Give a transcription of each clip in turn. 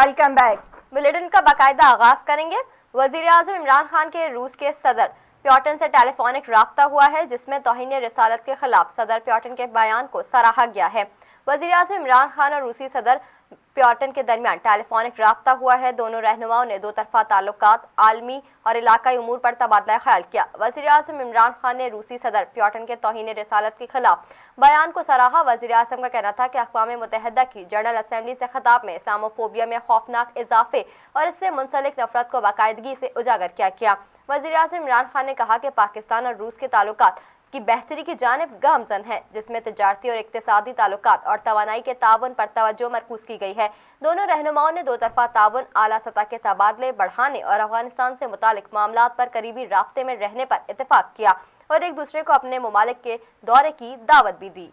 Welcome back. Bulletin का बाकायदा आगाज करेंगे। वजीर आजम इमरान खान के रूस के सदर प्यूटिन से टेलीफोनिक राब्ता हुआ है, जिसमें तौहीन रिसालत के खिलाफ सदर प्यूटिन के बयान को सराहा गया है। वजीर आजम इमरान खान और रूसी सदर प्यूटिन के दरमियान टेलीफोनिक राब्ता हुआ है। दोनों रहनुमाओं ने दो तरफा ताल्लुकात, आलमी और इलाकाई उमूर पर तबादला ख्याल किया। वजीर आजम इमरान खान ने रूसी सदर प्यूटिन के तौहीन रिसालत के खिलाफ बयान को सराहा। वजीर आजम का कहना था कि अक़वाम मुत्तहिदा की जनरल असम्बली से खिताब में इस्लामोफोबिया में खौफनाक इजाफे और इससे मुंसलिक नफरत को बाकायदगी से उजागर किया। वजीर आजम इमरान खान ने कहा कि पाकिस्तान और रूस के ताल्लुकात की बेहतरी की जानिब गामजन है, जिसमें तजारती और इक्तिसादी ताल्लुकात और तवानाई के ताउन पर तवज्जो मरकूज की गई है। दोनों रहनुमाओं ने दो तरफा ताउन, आला सतह के तबादले बढ़ाने और अफगानिस्तान से मुतालिक मामलात पर करीबी राब्ते में रहने पर इत्तेफाक किया और एक दूसरे को अपने ममालिक के दौरे की दावत भी दी।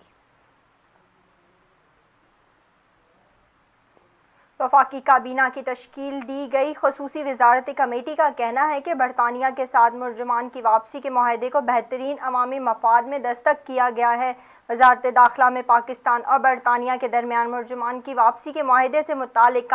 वफाकी काबीना की तश्कील दी गई खसूसी वजारती कमेटी का कहना है कि बरतानिया के साथ मुलजमान की वापसी के माहदे को बेहतरीन अवामी मफाद में दस्तक किया गया है। वजारत दाखिला में पाकिस्तान और बरतानिया के दरमियान मुलजमान की वापसी के माहदे से मुतालिक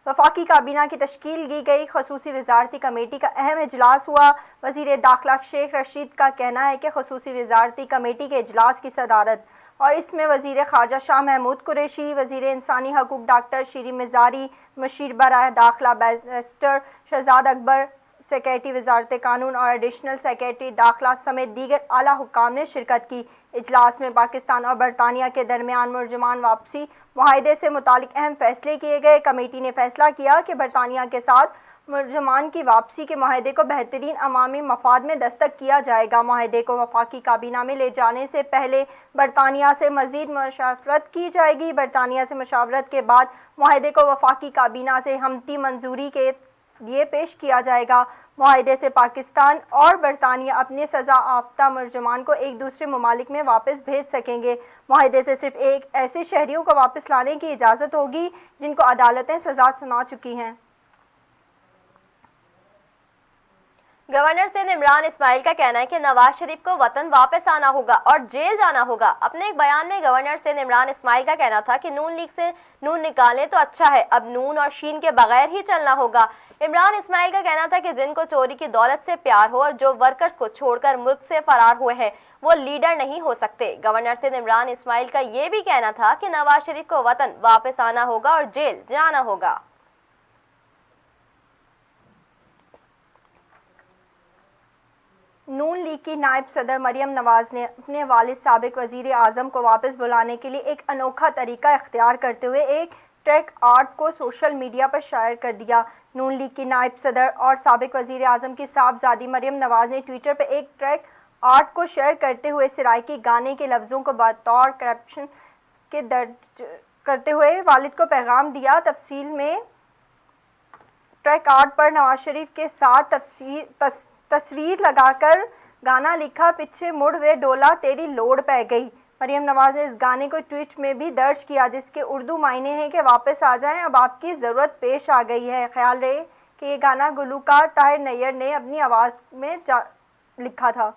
वफाकी काबीना की तश्कील की गई खसूसी वजारती कमेटी का अहम इजलास हुआ। वजीर दाखिला शेख रशीद का कहना है कि खसूसी वजारती कमेटी के इजलास की सदारत और इसमें वजीर ख़ारजा शाह महमूद कुरैशी, वजीर इंसानी हकूक़ डॉक्टर शीरीन मिज़ारी, मशीर बराए दाखिला बैरिस्टर शहजाद अकबर, सेक्रेटरी वजारत कानून और एडिशनल सेक्रेटरी दाखिला समेत दीगर आला हुक्काम ने शिरकत की। इजलास में पाकिस्तान और बरतानिया के दरमियान मुलजमान वापसी मुआहदे से मुतालिक अहम फैसले किए गए। कमेटी ने फैसला किया कि बरतानिया के साथ मुलजमान की वापसी के माहदे को बेहतरीन अवामी मफाद में दस्तक किया जाएगा। माहदे को वफाकी काबीना में ले जाने से पहले बरतानिया से मजीद मशावरत की जाएगी। बरतानिया से मशावरत के बाद माहदे को वफाकी काबीना से हमती मंजूरी के लिए पेश किया जाएगा। माहदे से पाकिस्तान और बरतानिया अपने सज़ा याफ्ता मुलजमान को एक दूसरे ममालिक में वापस भेज सकेंगे। माहदे से सिर्फ एक ऐसे शहरियों को वापस लाने की इजाज़त होगी जिनको अदालतें सज़ा सुना चुकी हैं। गवर्नर सिंध इमरान इस्माइल का कहना है कि नवाज शरीफ को वतन वापस आना होगा और जेल जाना होगा। अपने एक बयान में गवर्नर सिंध इमरान इस्माइल का कहना था कि नून लीग से नून निकालें तो अच्छा है, अब नून और शीन के बगैर ही चलना होगा। इमरान इस्माइल का कहना था कि जिनको चोरी की दौलत से प्यार हो और जो वर्कर्स को छोड़कर मुल्क से फरार हुए हैं वो लीडर नहीं हो सकते। गवर्नर सिंध इमरान इस्माइल का ये भी कहना था कि नवाज शरीफ को वतन वापस आना होगा और जेल जाना होगा। नून लीग की नायब सदर मरियम नवाज ने अपने वालिद साबिक वजीर आज़म को वापस बुलाने के लिए एक अनोखा तरीका इख्तियार करते हुए एक ट्रैक आर्ट को सोशल मीडिया पर शायर कर दिया। नून लीग की नायब सदर और साबिक वजीर आज़म की साहबजादी मरियम नवाज ने ट्विटर पर एक ट्रैक आर्ट को शेयर करते हुए सिराइकी गाने के लफ्ज़ों को बतौर कैप्शन के दर्ज करते हुए वालिद को पैगाम दिया। तफसील में ट्रैक आर्ट पर नवाज शरीफ के साथ तस्वीर लगाकर गाना लिखा, पीछे मुड़ वे डोला तेरी लोड़ पै गई। मरियम नवाज ने इस गाने को ट्वीट में भी दर्ज किया, जिसके उर्दू मायने हैं कि वापस आ जाएं, अब आपकी ज़रूरत पेश आ गई है। ख्याल रहे कि ये गाना गुलूकार ताहिर नैयर ने अपनी आवाज़ में लिखा था।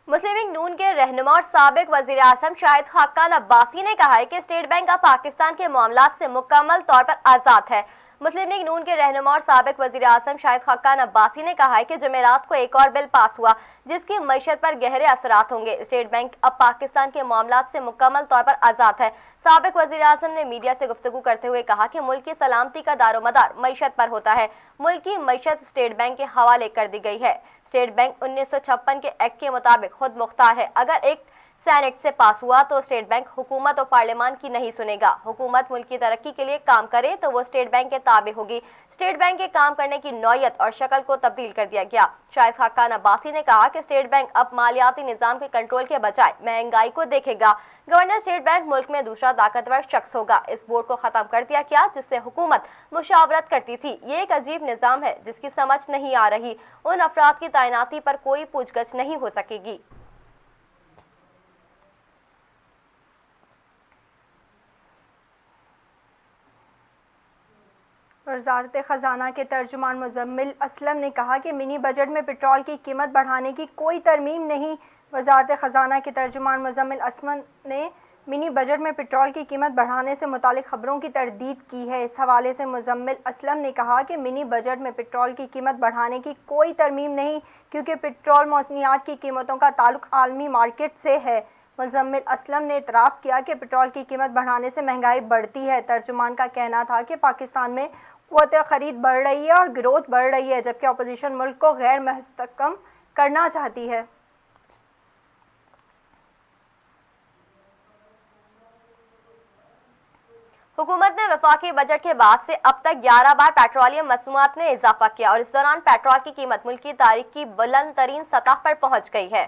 मुस्लिम लीग नून के रहनुमा और साबिक वजीर आज़म शाहिद खाकान अब्बासी ने कहा है कि स्टेट बैंक अब पाकिस्तान के मामलात से मुकम्मल तौर पर आज़ाद है। मुस्लिम लीग नून के रहनुमा और साबिक वजीर आज़म शाहिद खाकान अब्बासी ने कहा है कि जुमेरात को एक और बिल पास हुआ जिसकी मईशत पर गहरे असरात होंगे। स्टेट बैंक अब पाकिस्तान के मामलात से मुकम्मल तौर पर आज़ाद है। साबिक वजीर आज़म ने मीडिया से गुफ्तगू करते हुए कहा कि मुल्क की सलामती का दारोमदार मईशत पर होता है। मुल्क की मईशत स्टेट बैंक के हवाले कर दी गई है। स्टेट बैंक 1956 के एक्ट के मुताबिक खुद मुख्तार है। अगर एक सेनेट से पास हुआ तो स्टेट बैंक हुकूमत और पार्लियामान की नहीं सुनेगा। हुकूमत मुल्क की तरक्की के लिए काम करे तो वो स्टेट बैंक के ताबे होगी। स्टेट बैंक के काम करने की नौयत और शक्ल को तब्दील कर दिया गया। शाहिद खाकान अब्बासी ने कहा कि स्टेट बैंक अब मालियाती निज़ाम के कंट्रोल के बजाय महंगाई को देखेगा। गवर्नर स्टेट बैंक मुल्क में दूसरा ताकतवर शख्स होगा। इस बोर्ड को खत्म कर दिया गया जिससे हुकूमत मुशावरत करती थी। ये एक अजीब निज़ाम है जिसकी समझ नहीं आ रही। उन अफराद की तैनाती पर कोई पूछगछ नहीं हो सकेगी। وزارت خزانہ کے ترجمان مزمل اسلم نے کہا کہ منی بجٹ میں پٹرول کی قیمت بڑھانے کی کوئی ترمیم نہیں۔ وزارت خزانہ کے ترجمان مزمل اسلم نے منی بجٹ میں پٹرول کی قیمت بڑھانے سے متعلق خبروں کی تردید کی ہے۔ اس حوالے سے مزمل اسلم نے کہا کہ منی بجٹ میں پٹرول کی قیمت بڑھانے کی کوئی ترمیم نہیں، کیونکہ پٹرول معدنیات کی قیمتوں کا تعلق عالمی مارکیٹ سے ہے۔ مزمل اسلم نے اعتراف کیا کہ پٹرول کی قیمت بڑھانے سے مہنگائی بڑھتی ہے۔ ترجمان کا کہنا تھا کہ پاکستان میں قوت خرید بڑھ رہی ہے اور گروتھ بڑھ رہی ہے، جبکہ اپوزیشن ملک کو غیر مستحکم کرنا چاہتی ہے۔ حکومت نے وفاقی بجٹ کے بعد سے اب تک 11 بار پیٹرولیم مصنوعات میں اضافہ کیا اور اس دوران پیٹرول کی قیمت ملکی تاریخ کی بلند ترین سطح پر پہنچ گئی ہے۔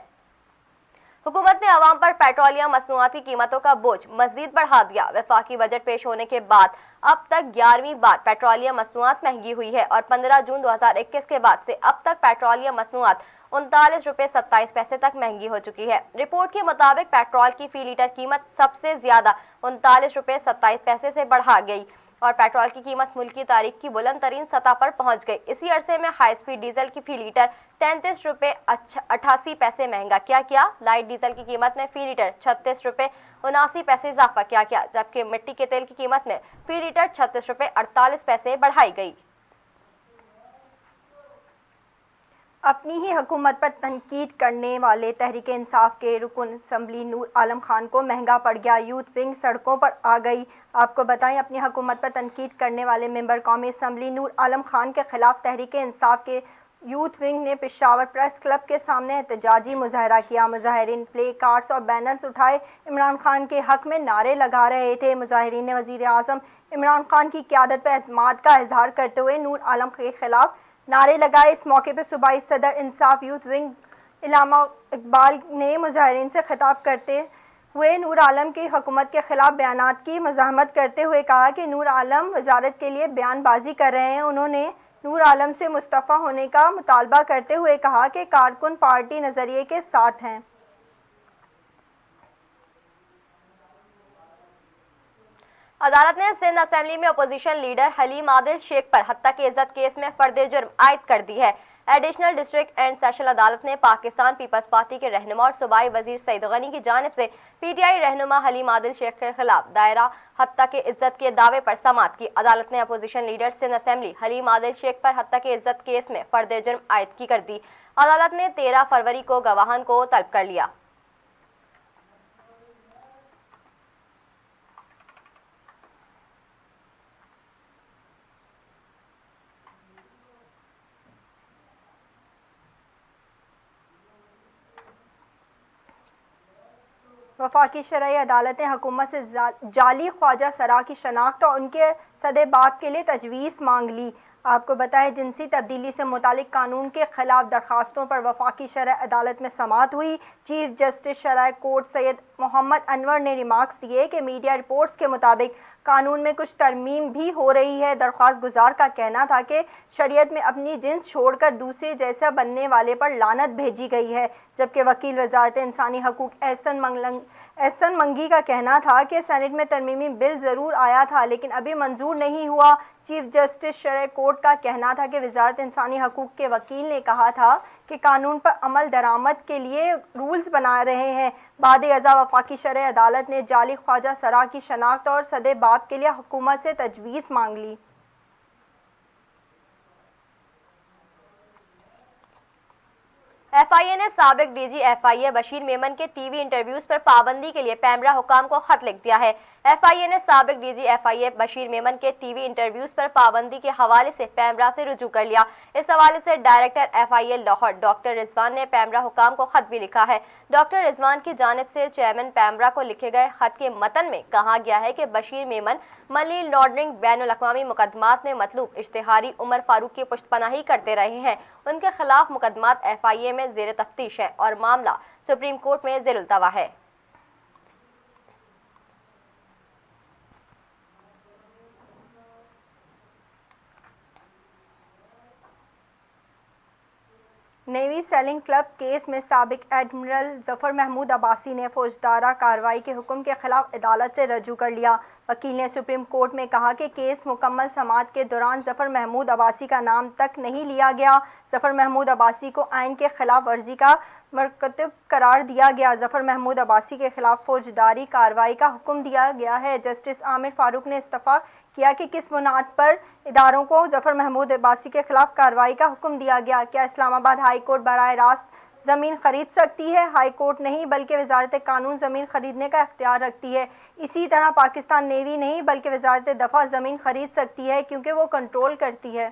حکومت نے عوام پر پیٹرولیم مصنوعات کی قیمتوں کا بوجھ مزید بڑھا دیا۔ وفاقی بجٹ پیش ہونے کے بعد اب تک 11ویں بار پیٹرولیم مصنوعات مہنگی ہوئی ہے اور 15 جون 2021 کے بعد سے اب تک پیٹرولیم مصنوعات 39 روپے 27 پیسے تک مہنگی ہو چکی ہے۔ رپورٹ کے مطابق پیٹرول کی فی لیٹر قیمت سب سے زیادہ 39 روپے 27 پیسے سے بڑھا گئی اور پیٹرول کی قیمت ملکی تاریخ کی بلند ترین سطح پر پہنچ گئی۔ اسی عرصے میں ہائی سپیڈ ڈیزل کی فی لیٹر 33 روپے 88 پیسے مہنگا کیا۔ لائٹ ڈیزل کی قیمت میں فی لیٹر 36 روپے 79 پیسے اضافہ کیا، جبکہ مٹی کے تیل کی قیمت میں فی لیٹر 36 روپے 48 پیسے بڑھائی گئی۔ اپنی ہی حکومت پر تنقید کرنے والے تحریک انصاف کے رکن اسمبلی نور عالم خان کو مہنگا پڑ گیا، یوتھ ونگ سڑکوں پر آ گئی۔ آپ کو بتائیں، اپنی حکومت پر تنقید کرنے والے ممبر قومی اسمبلی نور عالم خان کے خلاف تحریک انصاف کے یوتھ ونگ نے پشاور پریس کلب کے سامنے احتجاجی مظاہرہ کیا۔ مظاہرین پلے کارڈز اور بینرز اٹھائے عمران خان کے حق میں نعرے لگا رہے تھے۔ مظاہرین نے وزیر اعظم عمران خان کی قیادت پر اعتماد کا اظہار کرتے ہوئے نور عالم کے خلاف نعرے لگائے۔ اس موقع پر صوبائی صدر انصاف یوتھ ونگ علامہ اقبال نے مظاہرین سے خطاب کرتے ہوئے نور عالم کی حکومت کے خلاف بیانات کی مزاحمت کرتے ہوئے کہا کہ نور عالم وزارت کے لیے بیان بازی کر رہے ہیں۔ انہوں نے نور عالم سے مستعفی ہونے کا مطالبہ کرتے ہوئے کہا کہ کارکن پارٹی نظریے کے ساتھ ہیں۔ عدالت نے سندھ اسمبلی میں اپوزیشن لیڈر حلیم عادل شیخ پر حتیٰ کہ عزت کیس میں فرد جرم عائد کر دی ہے۔ ایڈیشنل ڈسٹرکٹ اینڈ سیشن عدالت نے پاکستان پیپلز پارٹی کے رہنما اور صوبائی وزیر سعید غنی کی جانب سے پی ٹی آئی رہنما حلیم عادل شیخ کے خلاف دائرہ حتیٰ کہ عزت کے دعوے پر سماعت کی۔ عدالت نے opposition leader Sindh assembly Haleem Adil Sheikh پر حتیٰ کہ عزت کیس میں فرد جرم عائد کی کر دی۔ عدالت نے 13 فروری کو گواہان کو طلب کر لیا۔ وفاقی شرعی عدالت نے حکومت سے جعلی خواجہ سرا کی شناخت اور ان کے سدے باب کے لیے تجویز مانگ لی۔ آپ کو بتائیں، جنسی تبدیلی سے متعلق قانون کے خلاف درخواستوں پر وفاقی شرعی عدالت میں سماعت ہوئی۔ چیف جسٹس شرعی کورٹ سید محمد انور نے ریمارکس دیے کہ میڈیا رپورٹس کے مطابق قانون میں کچھ ترمیم بھی ہو رہی ہے۔ درخواست گزار کا کہنا تھا کہ شریعت میں اپنی جنس چھوڑ کر دوسرے جیسا بننے والے پر لعنت بھیجی گئی ہے، جبکہ وکیل وزارت انسانی حقوق احسن منگی کا کہنا تھا کہ سینٹ میں ترمیمی بل ضرور آیا تھا لیکن ابھی منظور نہیں ہوا۔ چیف جسٹس شرعی کورٹ کا کہنا تھا کہ وزارت انسانی حقوق کے وکیل نے کہا تھا کہ قانون پر عمل درآمد کے لیے رولز بنا رہے ہیں۔ بعد ازاں وفاقی شرعی عدالت نے جعلی خواجہ سرا کی شناخت اور سدے باب کے لیے حکومت سے تجویز مانگ لی۔ ایف آئی اے نے سابق ڈی جی ایف آئی اے بشیر میمن کے ٹی وی انٹرویوز پر پابندی کے لیے پیمرا حکام کو خط لکھ دیا ہے۔ ایف آئی اے نے سابق ڈی جی ایف آئی اے بشیر میمن کے ٹی وی انٹرویوز پر پابندی کے حوالے سے پیمرا سے رجوع کر لیا۔ اس حوالے سے ڈائریکٹر ایف آئی اے لاہور ڈاکٹر رضوان نے پیمرا حکام کو خط بھی لکھا ہے۔ ڈاکٹر رضوان کی جانب سے چیئرمین پیمرا کو لکھے گئے خط کے متن میں کہا گیا ہے کہ بشیر میمن منی لانڈرنگ بین الاقوامی مقدمات میں مطلوب اشتہاری عمر فاروق کی پشت پناہی کرتے رہے ہیں۔ ان کے خلاف مقدمات ایف آئی اے میں زیر تفتیش ہے اور معاملہ سپریم کورٹ میں ذیل التوا ہے۔ نیوی سیلنگ کلب کیس میں سابق ایڈمرل ظفر محمود عباسی نے فوجدارہ کارروائی کے حکم کے خلاف عدالت سے رجوع کر لیا۔ وکیل نے سپریم کورٹ میں کہا کہ کیس مکمل سماعت کے دوران ظفر محمود عباسی کا نام تک نہیں لیا گیا۔ ظفر محمود عباسی کو آئین کے خلاف ورزی کا مرتکب قرار دیا گیا۔ ظفر محمود عباسی کے خلاف فوجداری کارروائی کا حکم دیا گیا ہے۔ جسٹس عامر فاروق نے استفسار کیا کہ کس بنیاد پر اداروں کو ظفر محمود عباسی کے خلاف کارروائی کا حکم دیا گیا؟ کیا اسلام آباد ہائی کورٹ براہ راست زمین خرید سکتی ہے؟ ہائی کورٹ نہیں بلکہ وزارت قانون زمین خریدنے کا اختیار رکھتی ہے۔ اسی طرح پاکستان نیوی نہیں بلکہ وزارت دفاع زمین خرید سکتی ہے کیونکہ وہ کنٹرول کرتی ہے۔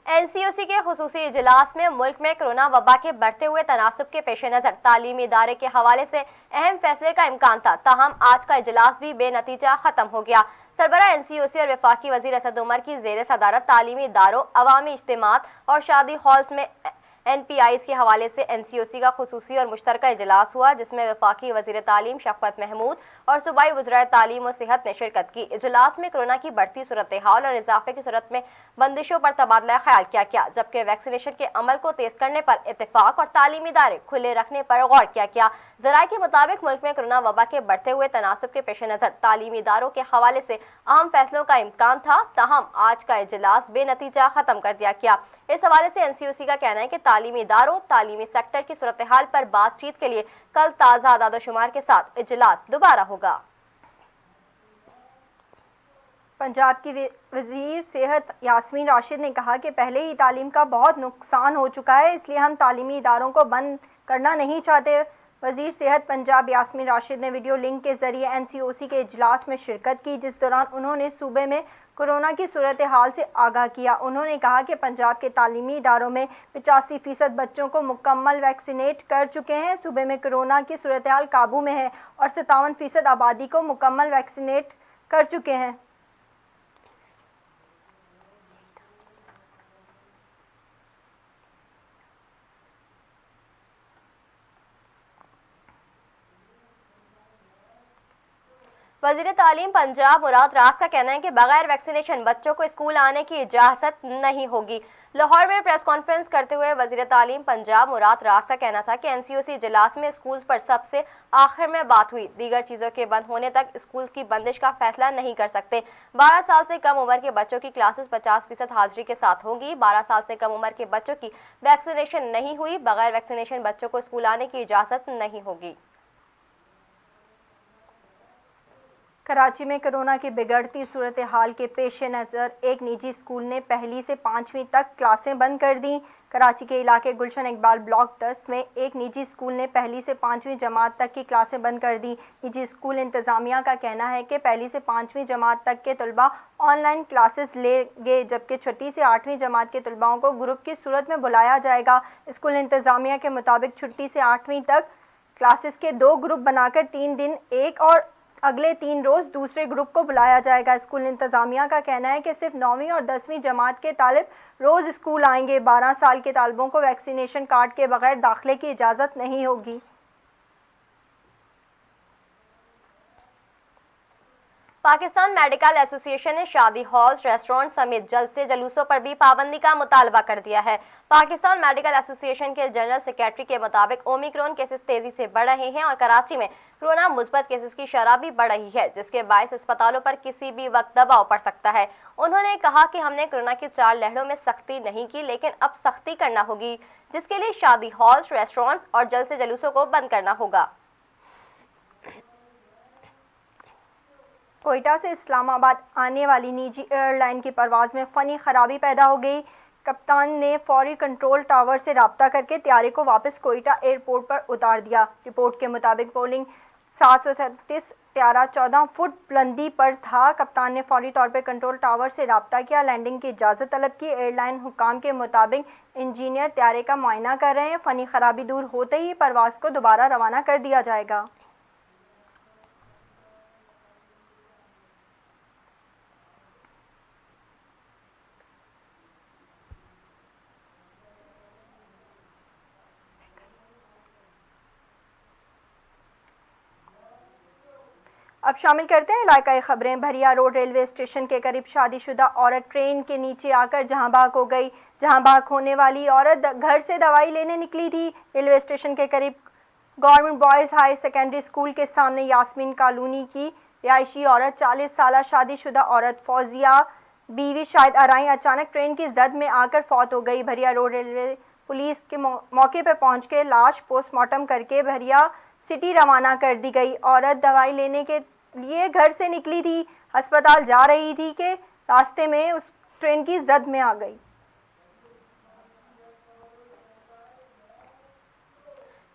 این سی او سی کے خصوصی اجلاس میں ملک میں کرونا وبا کے بڑھتے ہوئے تناسب کے پیش نظر تعلیمی ادارے کے حوالے سے اہم فیصلے کا امکان تھا، تاہم آج کا اجلاس بھی بے نتیجہ ختم ہو گیا۔ سربراہ این سی او سی اور وفاقی وزیر اسد عمر کی زیر صدارت تعلیمی اداروں، عوامی اجتماعات اور شادی ہالز میں این پی آئیز کے حوالے سے این سی او سی کا خصوصی اور مشترکہ اجلاس ہوا، جس میں وفاقی وزیر تعلیم شفقت محمود اور صوبائی وزرائے تعلیم و صحت نے شرکت کی۔ اجلاس میں کرونا کی بڑھتی صورتحال اور اضافے کی صورت میں بندشوں پر تبادلہ خیال کیا گیا، جبکہ ویکسینیشن کے عمل کو تیز کرنے پر اتفاق اور تعلیمی ادارے کھلے رکھنے پر غور کیا گیا۔ ذرائع کے مطابق ملک میں کرونا وبا کے بڑھتے ہوئے تناسب کے پیش نظر تعلیمی اداروں کے حوالے سے اہم فیصلوں کا امکان تھا، تاہم آج کا اجلاس بے نتیجہ ختم کر دیا گیا۔ اس حوالے سے این سی او سی کا کہنا ہے کہ تعلیمی اداروں، تعلیمی سیکٹر کی صورتحال پر بات چیت کے لیے کل تازہ اعداد و شمار کے ساتھ اجلاس دوبارہ ہوگا۔ پنجاب کی وزیر صحت یاسمین راشد نے کہا کہ پہلے ہی تعلیم کا بہت نقصان ہو چکا ہے، اس لیے ہم تعلیمی اداروں کو بند کرنا نہیں چاہتے۔ وزیر صحت پنجاب یاسمین راشد نے ویڈیو لنک کے ذریعے این سی او سی کے اجلاس میں شرکت کی، جس دوران انہوں نے صوبے میں کورونا کی صورتحال سے آگاہ کیا۔ انہوں نے کہا کہ پنجاب کے تعلیمی اداروں میں 85% بچوں کو مکمل ویکسینیٹ کر چکے ہیں۔ صوبے میں کورونا کی صورتحال قابو میں ہے اور 57% آبادی کو مکمل ویکسینیٹ کر چکے ہیں۔ وزیر تعلیم پنجاب مراد راز کا کہنا ہے کہ بغیر ویکسینیشن بچوں کو اسکول آنے کی اجازت نہیں ہوگی۔ لاہور میں پریس کانفرنس کرتے ہوئے وزیر تعلیم پنجاب مراد راز کا کہنا تھا کہ این سی او سی اجلاس میں اسکولز پر سب سے آخر میں بات ہوئی، دیگر چیزوں کے بند ہونے تک اسکولز کی بندش کا فیصلہ نہیں کر سکتے۔ 12 سال سے کم عمر کے بچوں کی کلاسز 50% حاضری کے ساتھ ہوں گی۔ 12 سال سے کم عمر کے بچوں کی ویکسینیشن نہیں ہوئی، بغیر ویکسینیشن بچوں کو اسکول آنے کی اجازت نہیں ہوگی۔ کراچی میں کورونا کی بگڑتی صورتحال کے پیش نظر ایک نجی اسکول نے پہلی سے 5ویں تک کلاسیں بند کر دیں۔ کراچی کے علاقے گلشن اقبال بلاک 10 میں ایک نجی اسکول نے پہلی سے 5ویں جماعت تک کی کلاسیں بند کر دیں۔ نجی اسکول انتظامیہ کا کہنا ہے کہ پہلی سے 5ویں جماعت تک کے طلباء آن لائن کلاسز لیں گے، جبکہ 6 سے 8ویں جماعت کے طلباء کو گروپ کی صورت میں بلایا جائے گا۔ اسکول انتظامیہ کے مطابق 6 سے 8ویں تک کلاسز کے 2 گروپ بنا کر 3 دن ایک اور اگلے 3 روز دوسرے گروپ کو بلایا جائے گا۔ اسکول انتظامیہ کا کہنا ہے کہ صرف 9ویں اور 10ویں جماعت کے طالب روز اسکول آئیں گے۔ 12 سال کے طالبوں کو ویکسینیشن کارڈ کے بغیر داخلے کی اجازت نہیں ہوگی۔ پاکستان میڈیکل ایسوسی ایشن نے شادی ہالز، ریسٹورنٹ سمیت جلسے جلوسوں پر بھی پابندی کا مطالبہ کر دیا ہے۔ پاکستان میڈیکل ایسوسی ایشن کے جنرل سیکریٹری کے مطابق اومیکرون کیسز تیزی سے بڑھ رہے ہیں اور کراچی میں کورونا مثبت کیسز کی شرح بھی بڑھ رہی ہے، جس کے باعث اسپتالوں پر کسی بھی وقت دباؤ پڑ سکتا ہے۔ انہوں نے کہا کہ ہم نے کورونا کی 4 لہروں میں سختی نہیں کی، لیکن اب سختی کرنا ہوگی، جس کے لیے شادی ہالز، ریسٹورنٹس اور جلسے جلوسوں کو بند کرنا ہوگا۔ کوئٹہ سے اسلام آباد آنے والی نجی ایئر لائن کی پرواز میں فنی خرابی پیدا ہو گئی۔ کپتان نے فوری کنٹرول ٹاور سے رابطہ کر کے طیارے کو واپس کوئٹہ ایئرپورٹ پر اتار دیا۔ رپورٹ کے مطابق بولنگ 737 طیارہ 14 فٹ بلندی پر تھا۔ کپتان نے فوری طور پر کنٹرول ٹاور سے رابطہ کیا، لینڈنگ کی اجازت طلب کی۔ ایئر لائن حکام کے مطابق انجینئر طیارے کا معائنہ کر رہے ہیں۔ فنی خرابی دور ہوتے ہی پرواز کو دوبارہ روانہ کر دیا جائے گا۔ اب شامل کرتے ہیں علاقائی خبریں۔ بھریا روڈ ریلوے اسٹیشن کے قریب شادی شدہ عورت ٹرین کے نیچے آ کر جہاں بھاگ ہو گئی۔ جہاں بھاگ ہونے والی عورت گھر سے دوائی لینے نکلی تھی۔ ریلوے اسٹیشن کے قریب government boys high secondary school کے سامنے یاسمین کالونی کی رہائشی عورت 40 سالہ شادی شدہ عورت فوزیہ بیوی شاہد آرائیں اچانک ٹرین کی زد میں آ کر فوت ہو گئی۔ بھریا روڈ ریلوے پولیس کے موقع پر پہنچ کے لاش پوسٹ مارٹم کر کے بھریا سٹی روانہ کر دی گئی۔ عورت دوائی لینے کے لیے گھر سے نکلی تھی، ہسپتال جا رہی تھی کہ راستے میں اس ٹرین کی زد میں آ گئی۔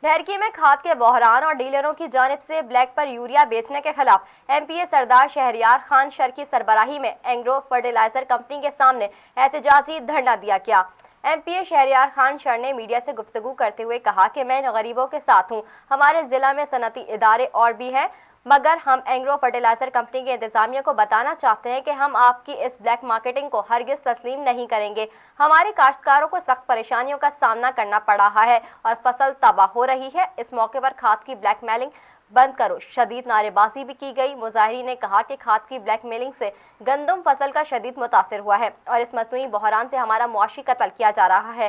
ڈھرکی میں کھاد کے بحران اور ڈیلروں کی جانب سے بلیک پر یوریا بیچنے کے خلاف ایم پی اے سردار شہریار خان شر کی سربراہی میں اینگرو فرٹیلائزر کمپنی کے سامنے احتجاجی دھرنا دیا گیا۔ ایم پی اے شہریار خان شر نے میڈیا سے گفتگو کرتے ہوئے کہا کہ میں غریبوں کے ساتھ ہوں۔ ہمارے ضلع میں صنعتی ادارے اور بھی ہیں، مگر ہم اینگرو فرٹیلائزر کمپنی کے انتظامیہ کو بتانا چاہتے ہیں کہ ہم آپ کی اس بلیک مارکیٹنگ کو ہرگز تسلیم نہیں کریں گے۔ ہمارے کاشتکاروں کو سخت پریشانیوں کا سامنا کرنا پڑ رہا ہے اور فصل تباہ ہو رہی ہے۔ اس موقع پر کھاد کی بلیک میلنگ بند کرو شدید نعرے بازی بھی کی گئی۔ مظاہرین نے کہا کہ کھاد کی بلیک میلنگ سے گندم فصل کا شدید متاثر ہوا ہے اور اس مصنوعی بحران سے ہمارا معاشی قتل کیا جا رہا ہے۔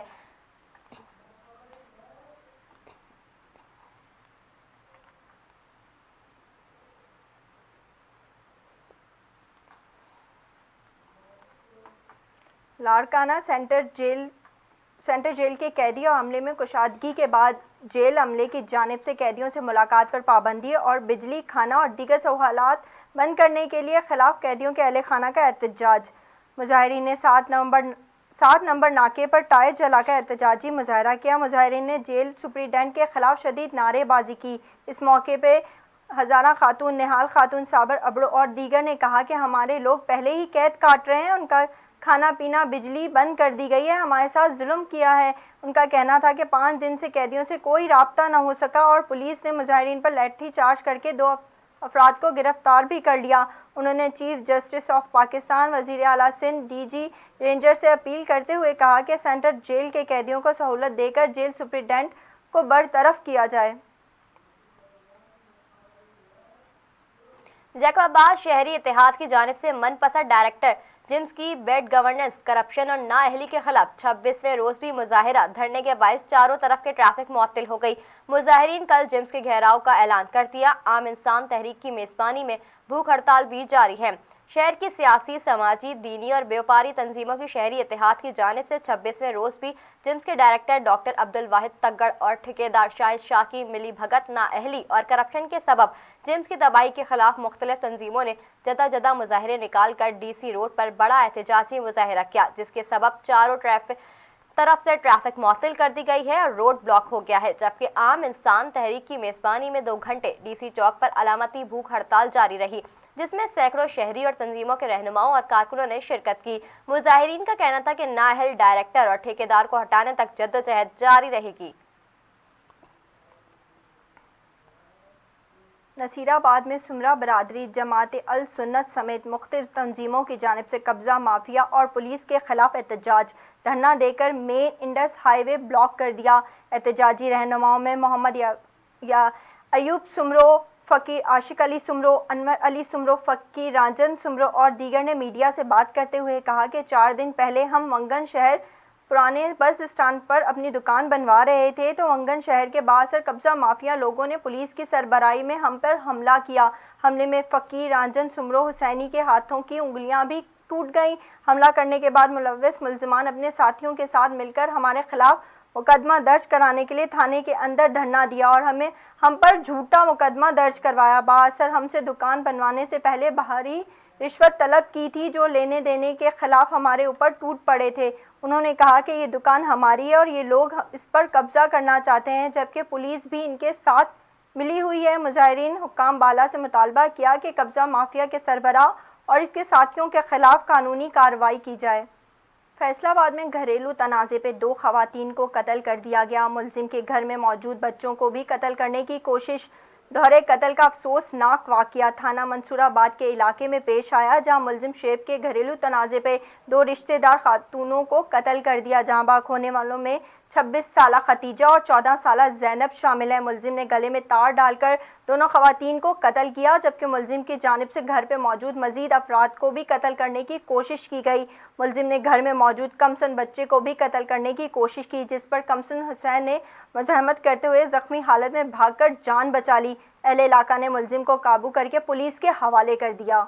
لاڑکانہ سینٹر جیل کے قیدی اور عملے میں کشادگی کے بعد جیل عملے کی جانب سے قیدیوں سے ملاقات پر پابندی اور بجلی، کھانا اور دیگر سہولیات بند کرنے کے لیے خلاف قیدیوں کے اہل خانہ کا احتجاج۔ مظاہرین نے 7 نمبر ناکے پر ٹائر جلا کر احتجاجی مظاہرہ کیا۔ مظاہرین نے جیل سپرنٹنڈنٹ کے خلاف شدید نعرے بازی کی۔ اس موقع پہ ہزارہ خاتون، نہال خاتون، صابر ابڑو اور دیگر نے کہا کہ ہمارے لوگ پہلے ہی قید کاٹ رہے ہیں، ان کا کھانا پینا، بجلی بند کر دی گئی ہے، ہمارے ساتھ ظلم کیا ہے۔ ان کا کہنا تھا کہ 5 دن سے قیدیوں سے کوئی رابطہ نہ ہو سکا اور پولیس نے مظاہرین پر لاٹھی چارج کر کے 2 افراد کو گرفتار بھی کر لیا۔ انہوں نے چیف جسٹس آف پاکستان، وزیر اعلیٰ سندھ، ڈی جی رینجر سے اپیل کرتے ہوئے کہا کہ سینٹر جیل کے قیدیوں کو سہولت دے کر جیل سپرنٹنڈنٹ کو برطرف کیا جائے۔ جیکوباد شہری اتحاد کی جانب سے من پسند ڈائریکٹر جمز کی بیڈ گورننس، کرپشن اور نااہلی کے خلاف 26ویں روز بھی مظاہرہ دھرنے کے باعث چاروں طرف کے ٹریفک معطل ہو گئی۔ مظاہرین کل جمز کے گھیراؤ کا اعلان کر دیا۔ عام انسان تحریک کی میزبانی میں بھوک ہڑتال بھی جاری ہے۔ شہر کی سیاسی، سماجی، دینی اور بیوپاری تنظیموں کی شہری اتحاد کی جانب سے 26ویں روز بھی جمز کے ڈائریکٹر ڈاکٹر عبدالواحد تگڑ اور ٹھیکیدار شاہد شاہ کی ملی بھگت، نااہلی اور کرپشن کے سبب جمز کی تباہی کے خلاف مختلف تنظیموں نے جدہ مظاہرے نکال کر ڈی سی روڈ پر بڑا احتجاجی مظاہرہ کیا، جس کے سبب چاروں طرف سے ٹریفک معطل کر دی گئی ہے اور روڈ بلاک ہو گیا ہے، جبکہ عام انسان تحریک کی میزبانی میں 2 گھنٹے ڈی سی چوک پر علامتی بھوک ہڑتال جاری رہی، جس میں سینکڑوں شہری اور تنظیموں کے رہنماؤں اور کارکنوں نے شرکت کی۔ مظاہرین کا کہنا تھا کہ نااہل ڈائریکٹر اور ٹھیکیدار کو ہٹانے تک جدوجہد جاری رہے گی۔ نصیر آباد میں سمرہ برادری، جماعت السنت سمیت مختلف تنظیموں کی جانب سے قبضہ مافیا اور پولیس کے خلاف احتجاج دھرنا دے کر مین انڈس ہائی وے بلاک کر دیا۔ احتجاجی رہنماؤں میں محمد ایوب سمرو، فقیر عاشق علی سمرو، انور علی سمرو، فقیر رانجن سمرو اور دیگر نے میڈیا سے بات کرتے ہوئے کہا کہ 4 دن پہلے ہم ونگن شہر پرانے بس اسٹینڈ پر اپنی دکان بنوا رہے تھے تو ونگن شہر کے بااثر قبضہ مافیا لوگوں نے پولیس کی سربراہی میں ہم پر حملہ کیا۔ حملے میں فقیر رانجن سمرو حسینی کے ہاتھوں کی انگلیاں بھی ٹوٹ گئیں۔ حملہ کرنے کے بعد ملوث ملزمان اپنے ساتھیوں کے ساتھ مل کر ہمارے خلاف مقدمہ درج کرانے کے لیے تھانے کے اندر دھرنا دیا اور ہم پر جھوٹا مقدمہ درج کروایا۔ بااثر ہم سے دکان بنوانے سے پہلے بھاری رشوت طلب کی تھی جو لینے دینے کے خلاف ہمارے اوپر ٹوٹ پڑے تھے۔ انہوں نے کہا کہ یہ دکان ہماری ہے اور یہ لوگ اس پر قبضہ کرنا چاہتے ہیں، جبکہ پولیس بھی ان کے ساتھ ملی ہوئی ہے۔ مظاہرین حکام بالا سے مطالبہ کیا کہ قبضہ مافیا کے سربراہ اور اس کے ساتھیوں کے خلاف قانونی کارروائی کی جائے۔ فیصل آباد میں گھریلو تنازع پہ 2 خواتین کو قتل کر دیا گیا۔ ملزم کے گھر میں موجود بچوں کو بھی قتل کرنے کی کوشش۔ دوہرے قتل کا افسوسناک واقعہ تھانہ منصور آباد کے علاقے میں پیش آیا، جہاں ملزم شعیب کے گھریلو تنازع پہ 2 رشتہ دار خاتونوں کو قتل کر دیا۔ جہاں بھاگ ہونے والوں میں 26 साला खतीजा और 14 साला जैनब शामिल हैं। मुलजिम ने गले में तार डालकर दोनों खवातीन को कत्ल किया, जबकि मुलजिम की जानिब से घर पे मौजूद मजीद अफराद को भी कत्ल करने की कोशिश की गई। मुलजिम ने घर में मौजूद कमसन बच्चे को भी कत्ल करने की कोशिश की, जिस पर कमसन हुसैन ने मज़ाहमत करते हुए जख्मी हालत में भागकर जान बचा ली। अहले इलाका ने मुलजिम को काबू करके पुलिस के हवाले कर दिया।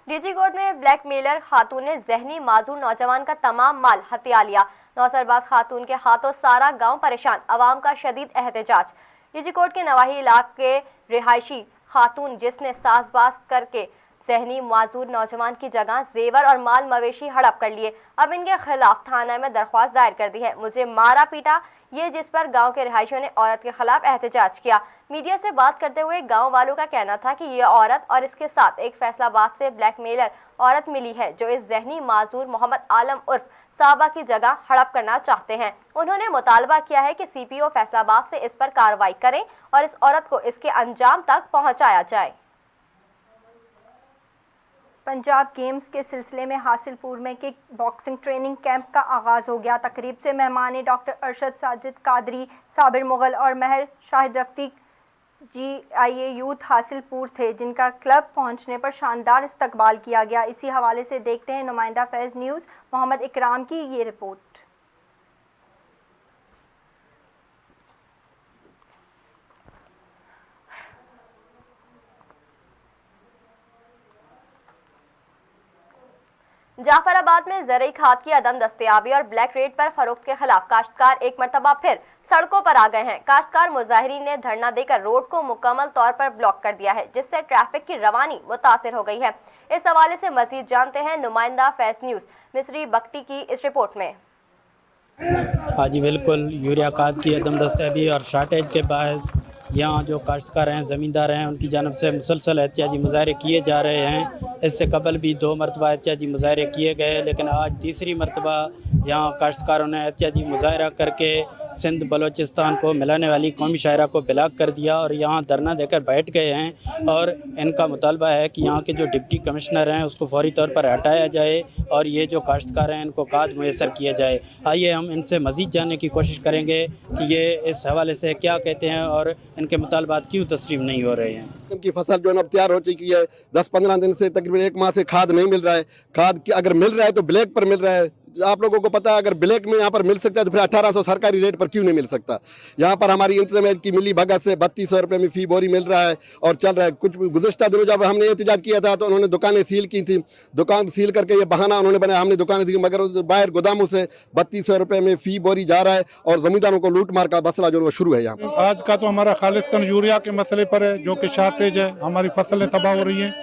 डीजी कोर्ट में ब्लैकमेलर खातून ने जहनी माजूर नौजवान का तमाम माल हथिया लिया। नौसरबाज खातून के हाथों सारा गांव परेशान, अवाम का शदीद एहतजाज। डीजी कोर्ट के नवाही इलाके रिहायशी खातून जिसने साजबाज करके जहनी माजूर नौजवान की जगह जेवर और माल मवेशी हड़प कर लिए, अब इनके खिलाफ थाना में दरख्वास्त दायर कर दी है। मुझे मारा पीटा, ये जिस पर गांव के रिहायशियों ने औरत के खिलाफ एहतजाज किया। मीडिया से बात करते हुए गांव वालों का कहना था कि ये औरत और इसके साथ एक फैसलाबाद से ब्लैकमेलर औरत मिली है जो इस जहनी माजूर मोहम्मद आलम उर्फ साबा की जगह हड़प करना चाहते हैं। उन्होंने मुतालबा किया है कि सीपीओ फैसलाबाद से इस पर कार्रवाई करें और इस औरत को इसके अंजाम तक पहुंचाया जाए। पंजाब गेम्स के सिलसिले में हासिलपुर में किक बॉक्सिंग ट्रेनिंग कैंप का आगाज हो गया। तकरीब से मेहमान डॉक्टर अरशद साजिद कादरी, साबिर मुगल और महर शाहिद रफीक GIA यूथ हासिलपुर थे, जिनका क्लब पहुंचने पर शानदार इस्तकबाल किया गया। इसी हवाले से देखते हैं नुमाइंदा फैज न्यूज़ मोहम्मद इकराम की ये रिपोर्ट। जाफराबाद में ज़रूरी खाद की अदम दस्तयाबी और ब्लैक रेट पर फरोख्त के खिलाफ काश्तकार एक मरतबा फिर सड़कों पर आ गए हैं। काश्तकार मुजाहिरीन ने धरना देकर रोड को मुकम्मल तौर पर ब्लॉक कर दिया है, जिससे ट्रैफिक की रवानी मुतासिर हो गई है। इस हवाले से मजीद जानते हैं नुमाइंदा फैज न्यूज़ मिस्री बख्टी की इस रिपोर्ट में। हाँ जी बिल्कुल, यूरिया खाद की अदम दस्तयाबी और शार्टेज के बायस यहाँ जो काश्तकार हैं, ज़मींदार हैं, उनकी जानब से मुसलसल एहतजाजी मुजाहरे किए जा रहे हैं। इससे कबल भी 2 मरतबा एहतजाजी मुजाहरे किए गए, लेकिन आज तीसरी मरतबा यहाँ काश्तकारों ने एहतजाजी मुजाहरा करके सिंध बलोचिस्तान को मिलाने वाली कौमी शायरा को ब्लॉक कर दिया और यहाँ धरना देकर बैठ गए हैं। और इनका मुतालबा है कि यहाँ के जो डिप्टी कमिश्नर हैं उसको फौरी तौर पर हटाया जाए और ये जो काश्तकार हैं इनको खाद मुयसर किया जाए। आइए हम इनसे मज़ीद जानने की कोशिश करेंगे कि ये इस हवाले से क्या कहते हैं और इनके मुतालबात क्यों तस्लीम नहीं हो रहे हैं। की फसल जो है अब तैयार हो चुकी है, 10-15 दिन से तकरीबन 1 माह से खाद नहीं मिल रहा है। खाद अगर मिल रहा है तो ब्लैक पर मिल रहा है। आप लोगों को पता है अगर ब्लैक में यहाँ पर मिल सकता है तो फिर 1800 सरकारी रेट पर क्यों नहीं मिल सकता। यहाँ पर हमारी इंतजामिया की मिली भगत से 3200 रुपये में फी बोरी मिल रहा है और चल रहा है। कुछ गुज़श्ता दिनों जब हमने एहतजाज किया था तो उन्होंने दुकानें सील की थी। दुकान सील करके ये बहाना उन्होंने बनाया हमने दुकानें दी, मगर बाहर गोदामों से 3200 रुपये में फी बोरी जा रहा है और ज़मींदारों को लूट मार का मसला जो शुरू है। यहाँ आज का तो हमारा खालिस्तान यूरिया के मसले पर है, जो कि शार्टेज है, हमारी फसलें तबाह हो रही हैं।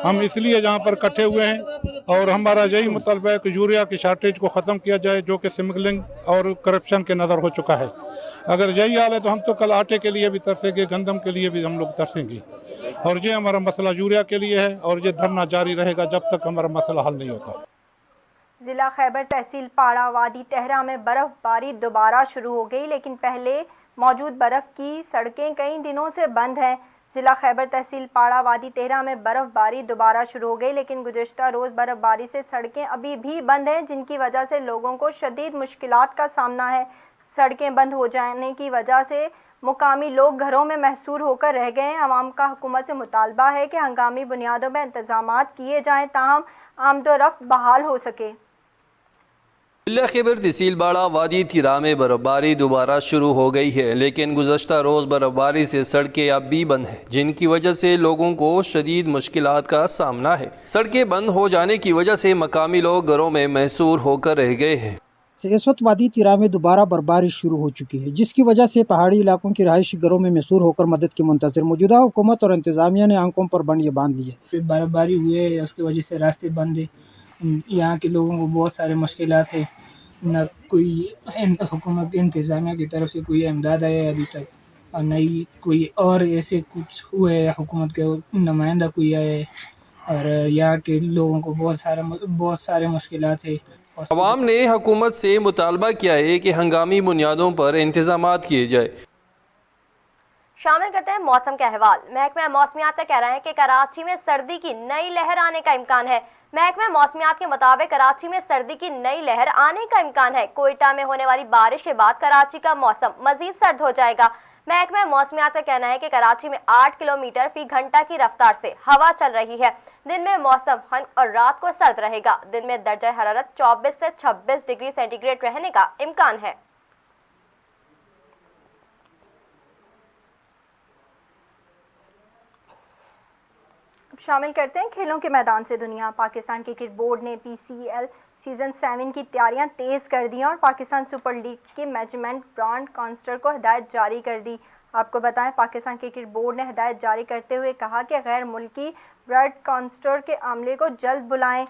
हम इसलिए यहाँ पर इकट्ठे हुए हैं और हमारा यही मुतालबा है कि यूरिया की शार्टेज को ख़त्म किया जाए, जो कि स्मगलिंग और करप्शन के नज़र हो चुका है। अगर यही हाल है तो हम तो कल आटे के लिए भी तरसेंगे, गंदम के लिए भी हम लोग तरसेंगे और ये हमारा मसला यूरिया के लिए है और ये धरना जारी रहेगा जब तक हमारा मसला हल नहीं होता। जिला खैबर तहसील पाड़ा वादी तेहरा में बर्फबारी दोबारा शुरू हो गई, लेकिन पहले मौजूद बर्फ की सड़कें कई दिनों से बंद हैं। जिला खैबर तहसील पाड़ा वादी तेहरा में बर्फबारी दोबारा शुरू हो गई, लेकिन गुज़श्ता रोज़ बर्फबारी से सड़कें अभी भी बंद हैं, जिनकी वजह से लोगों को शदीद मुश्किलात का सामना है। सड़कें बंद हो जाने की वजह से मुकामी लोग घरों में महसूर होकर रह गए हैं। आवाम का हुकूमत से मुतालबा है कि हंगामी बुनियादों पर इंतजामात किए जाएँ ताहम आमदोरफ्त बहाल हो सके। जिला खैबर तहसील बाड़ा वादी तिरा में बर्फबारी दोबारा शुरू हो गई है, लेकिन गुज़श्ता रोज़ बर्फबारी से सड़कें अब भी बंद हैं, जिनकी वजह से लोगों को शदीद मुश्किलात का सामना है। सड़कें बंद हो जाने की वजह से मकामी लोग घरों में महसूर होकर रह गए हैं। इस वक्त वादी तिरा में दोबारा बर्फबारी शुरू हो चुकी है, जिसकी वजह से पहाड़ी इलाकों की रहायशी घरों में महसूर होकर मदद की मुंतज़िर। मौजूदा हुकूमत और इंतज़ामिया ने आंखों पर बंद बांध ली है। बर्फबारी हुई है, उसकी वजह से रास्ते बंद है। यहाँ के लोगों को बहुत सारे मुश्किलात है। न कोई हुकूमत इंतज़ामिया की तरफ से कोई इमदाद आया है अभी तक, और न ही कोई और ऐसे कुछ हुए है हुकूमत के नुमाइंदा कोई आया है। और यहाँ के लोगों को बहुत सारे मुश्किलात है। अवाम ने हुकूमत से मुतालबा किया है कि हंगामी बुनियादों पर इंतजामात किए जाए। शामिल करते हैं मौसम का अहवाल। महकमा मौसमियात का कहना है कि कराची में सर्दी की नई लहर आने का इम्कान है। महकमा मौसमियात के मुताबिक कराची में सर्दी की नई लहर आने का इम्कान है। कोयटा में होने वाली बारिश के बाद कराची का मौसम मजीद सर्द हो जाएगा। महकमा मौसमियात का कहना है कि कराची में 8 किलोमीटर फी घंटा की रफ्तार से हवा चल रही है। दिन में मौसम हल्का और रात को सर्द रहेगा। दिन में दर्जा हरारत 24 से 26 डिग्री सेंटीग्रेड रहने का इम्कान है। शामिल करते हैं खेलों के मैदान से दुनिया। पाकिस्तान क्रिकेट बोर्ड ने PCL सीजन 7 की तैयारियां तेज कर दी और पाकिस्तान सुपर लीग के मैनेजमेंट ब्रांड कॉन्स्टर को हिदायत जारी कर दी। आपको बताएं, पाकिस्तान क्रिकेट बोर्ड ने हिदायत जारी करते हुए कहा कि गैर मुल्की ब्रांड कॉन्स्टर के अमले को जल्द बुलाएं।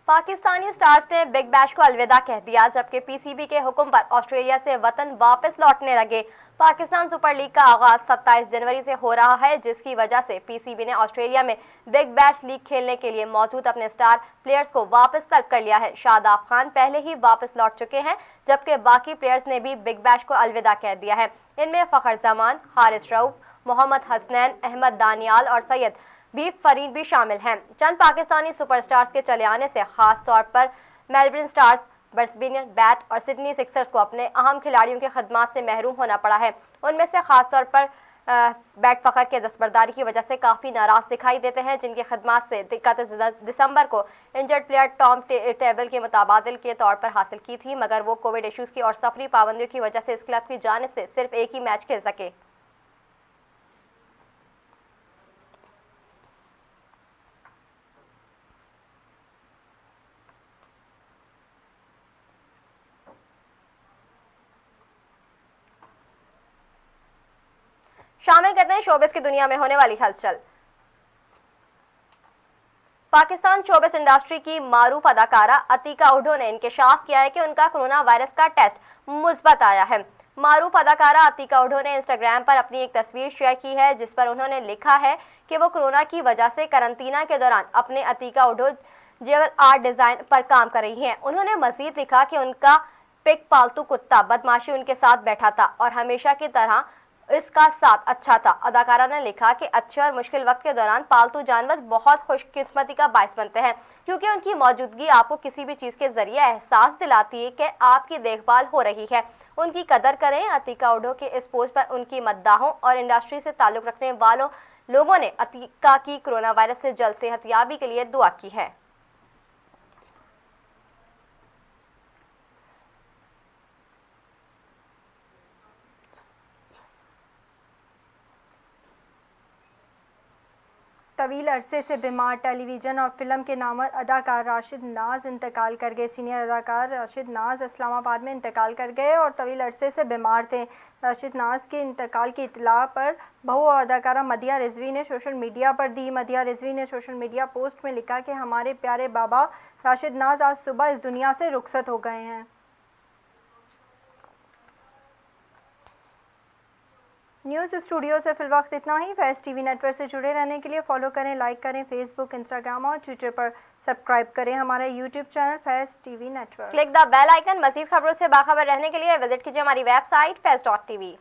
पाकिस्तानी स्टार्स ने बिग बैश को अलविदा कह दिया, जबकि PCB के हुक्म पर ऑस्ट्रेलिया से वतन वापस लौटने लगे। पाकिस्तान सुपर लीग का आगाज 27 जनवरी से हो रहा है, जिसकी वजह से PCB ने ऑस्ट्रेलिया में बिग बैश लीग खेलने के लिए मौजूद अपने स्टार प्लेयर्स को वापस तलब कर लिया है। शादाब खान पहले ही वापस लौट चुके हैं, जबकि बाकी प्लेयर्स ने भी बिग बैश को अलविदा कह दिया है। इनमें फखर जमान, हारिस रऊफ, मोहम्मद हसनैन, अहमद दानियाल और सैयद फरीद भी शामिल हैं। चंद पाकिस्तानी सुपरस्टार्स के चले आने से खास तौर पर मेलबर्न स्टार्स, ब्रिस्बेन बैट और सिडनी सिक्सर्स को अपने अहम खिलाड़ियों की खदमात से महरूम होना पड़ा है। उनमें से खास तौर पर बैट फखर के दस्तबरदारी की वजह से काफ़ी नाराज दिखाई देते हैं, जिनकी खदमात से 31 दिसंबर को इंजर्ड प्लेयर टॉम टेबल के मुताबादिल के तौर पर हासिल की थी, मगर वो कोविड इश्यूज़ की और सफरी पाबंदियों की वजह से इस क्लब की जानिब से सिर्फ एक ही मैच खेल सके। शामिल करते हैं शोबिस की दुनिया में होने वाली हलचल। पाकिस्तान शोबिस इंडस्ट्री की मारूफ अदाकारा अतीका उड्डो ने इंकशाफ किया है कि उनका कोरोना वायरस का टेस्ट मुस्बत आया है। मारूफ अदाकारा अतीका उड्डो ने इंस्टाग्राम पर अपनी एक तस्वीर शेयर की है, जिस पर उन्होंने लिखा है कि वो कोरोना की वजह से करंतना के दौरान अपने अतीका उड्डो जेवल आर्ट डिजाइन पर काम कर रही हैं। उन्होंने मजीद लिखा कि उनका पिग पालतू कुत्ता बदमाशी उनके साथ बैठा था और हमेशा की तरह इसका साथ अच्छा था। अदाकारा ने लिखा कि अच्छे और मुश्किल वक्त के दौरान पालतू जानवर बहुत खुशकिस्मती का बायस बनते हैं, क्योंकि उनकी मौजूदगी आपको किसी भी चीज़ के जरिए एहसास दिलाती है कि आपकी देखभाल हो रही है। उनकी कदर करें। अतीका उड्डो के इस पोस्ट पर उनकी मद्दाहों और इंडस्ट्री से ताल्लुक़ रखने वालों लोगों ने अतीका की कोरोना वायरस से जल्द सेहतयाबी के लिए दुआ की है। तवील अरसे से बीमार टेलीविज़न और फिल्म के नामवर अदाकार राशिद नाज इंतकाल कर गए। सीनियर अदाकार राशिद नाज इस्लामाबाद में इंतकाल कर गए और तवील अरसे से बीमार थे। राशिद नाज के इंतकाल की इत्तला पर बहू और अदाकारा मदिया रिजवी ने सोशल मीडिया पर दी। मदिया रिजवी ने सोशल मीडिया पोस्ट में लिखा कि हमारे प्यारे बाबा राशिद नाज आज सुबह इस दुनिया से रुखसत हो गए हैं। न्यूज़ स्टूडियो से फिल वक्त इतना ही। फैज़ टीवी नेटवर्क से जुड़े रहने के लिए फॉलो करें, लाइक करें फेसबुक, इंस्टाग्राम और ट्विटर पर। सब्सक्राइब करें हमारा YouTube channel Faiz TV network. Click the bell icon. मज़ीद खबरों से बाखबर रहने के लिए विजिट कीजिए हमारी वेबसाइट faiz.tv।